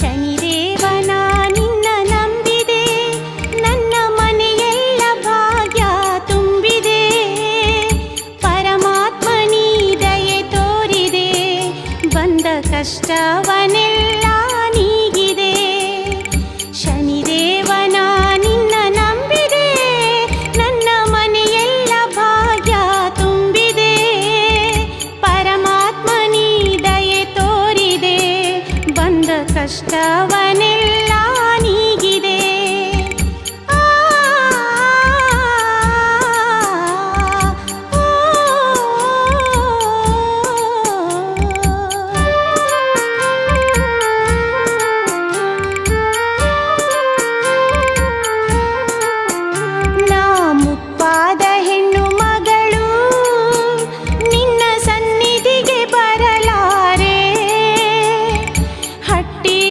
ಶನಿದೇವನ ನಿನ್ನ ನಂಬಿದೆ, ನನ್ನ ಮನೆಯೆಲ್ಲ ಭಾಗ್ಯ ತುಂಬಿದೆ. ಪರಮಾತ್ಮ ನೀ ದಯೆ ತೋರಿದೆ, ಬಂದ ಕಷ್ಟವನೆಲ್ಲ ನೀಗಿದೆ. ಶನಿದೇವನ ನಿನ್ನ ನಂಬಿದೆ, ನನ್ನ ಮನೆಯೆಲ್ಲ ಭಾಗ್ಯ ತುಂಬಿದೆ. ಪರಮಾತ್ಮ ನೀ ದಯೆ ತೋರಿದೆ, ಬಂದ ಕಷ್ಟವನೆಲ್ಲ ನೀ